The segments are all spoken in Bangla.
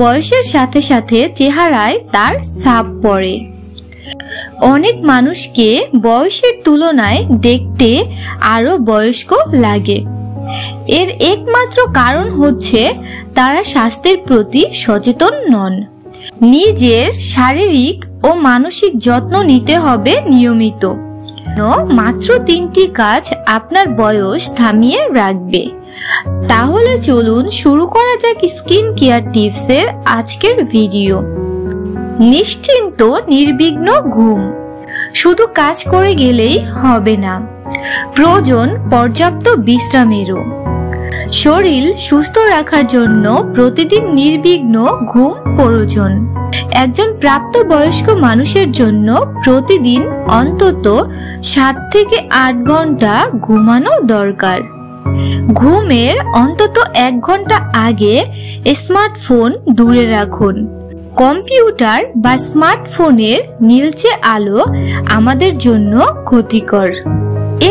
বয়সের সাথে সাথে চেহারায় তার ছাপ পড়ে। অনেক মানুষকে বয়সের তুলনায় দেখতে আরো বয়স্ক লাগে। এর একমাত্র কারণ হচ্ছে তারা স্বাস্থ্যের প্রতি সচেতন নন। নিজের শারীরিক ও মানসিক যত্ন নিতে হবে নিয়মিত। মাত্র 3টি কাজ আপনার বয়স থামিয়ে রাখবে। তাহলে চলুন শুরু করা যাক স্কিন কেয়ার টিপসের আজকের ভিডিও। নিশ্চিন্ত নির্বিঘ্ন ঘুম। শুধু কাজ করে গেলেই হবে না, প্রয়োজন পর্যাপ্ত বিশ্রামেরও। শরীর সুস্থ রাখার জন্য প্রতিদিন নির্বিঘ্ন ঘুম প্রয়োজন। একজন প্রাপ্তবয়স্ক মানুষের জন্য প্রতিদিন অন্তত 7 থেকে 8 ঘন্টা ঘুমানো দরকার। ঘুমের অন্তত 1 ঘন্টা আগে স্মার্টফোন দূরে রাখুন। কম্পিউটার বা স্মার্টফোনের নীলচে আলো আমাদের জন্য ক্ষতিকর।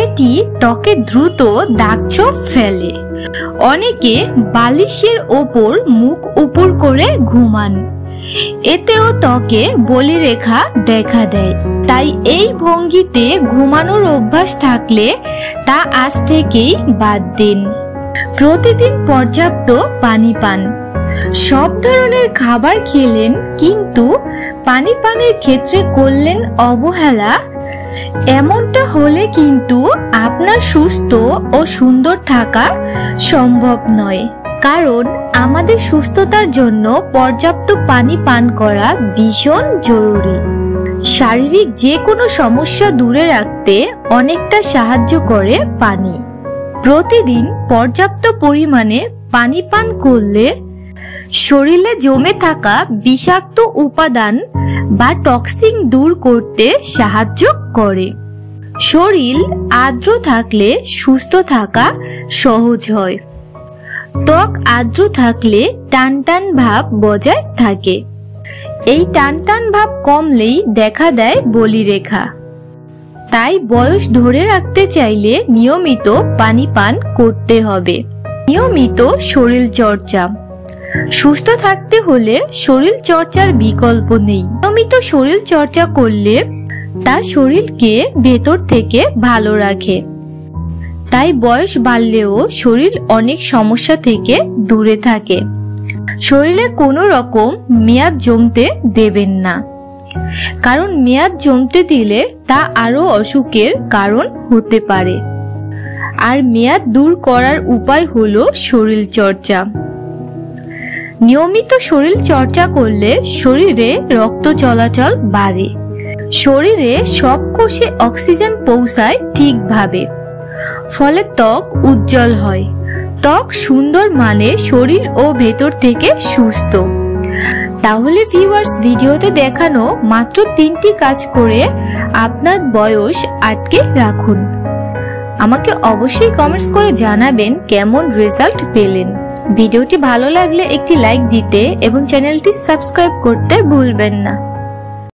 এটি ত্বকে দ্রুত দাগছোপ ফেলে। অনেকে বালিশের ওপর মুখ উপর করে ঘুমান, এতেও ত্বকে বলিরেখা দেখা দেয়। তাই এই ভঙ্গিতে ঘুমানোর অভ্যাস থাকলে তা আজ থেকেই বাদ দিন। প্রতিদিন পর্যাপ্ত পানি পান। সব ধরনের খাবার খেলেন কিন্তু পানি পানের ক্ষেত্রে করলেন অবহেলা, এমনটা হলে কিন্তু আপনার সুস্থ ও সুন্দর থাকা সম্ভব নয়। কারণ আমাদের সুস্থতার জন্য পর্যাপ্ত পানি পান করা ভীষণ জরুরি। শারীরিক যে কোনো সমস্যা দূরে রাখতে অনেকটা সাহায্য করে পানি। প্রতিদিন পর্যাপ্ত পরিমাণে পানি পান করলে শরীরে জমে থাকা বিষাক্ত উপাদান বা টক্সিন দূর করতে সাহায্য করে। শরীর আর্দ্র থাকলে সুস্থ থাকা সহজ হয়। ত্বক আর্দ্র থাকলে টানটান ভাব বজায় থাকে। এই টানটান ভাব কমলেই দেখা দেয় বলিরেখা। তাই বয়স ধরে রাখতে চাইলে নিয়মিত পানি পান করতে হবে। নিয়মিত শরীর চর্চা। সুস্থ থাকতে হলে শরীর চর্চার বিকল্প নেই। নিয়মিত শরীর চর্চা করলে তা শরীরকে ভেতর থেকে ভালো রাখে। তাই বয়স বাড়লেও শরীর অনেক সমস্যা থেকে দূরে থাকে। শরীরে কোনো রকম মেয়াদ জমতে দেবেন না, কারণ মেয়াদ জমতে দিলে তা আরো অসুখের কারণ হতে পারে। আর মেয়াদ দূর করার উপায় হলো শরীর চর্চা। নিয়মিত শরীর চর্চা করলে শরীরে রক্ত চলাচল বাড়ে। শরীরে সব কোষে অক্সিজেন পৌঁছায় ঠিকভাবে, ফলে ত্বক উজ্জ্বল হয়। ত্বক সুন্দর মানে শরীর ও ভেতর থেকে সুস্থ। তাহলে ভিউয়ার্স, ভিডিওতে দেখানো মাত্র 3টি কাজ করে আপনার বয়স আটকে রাখুন। আমাকে অবশ্যই কমেন্টস করে জানাবেন কেমন রেজাল্ট পেলেন। ভিডিওটি ভালো লাগলে একটি লাইক দিতে এবং চ্যানেলটি সাবস্ক্রাইব করতে ভুলবেন না।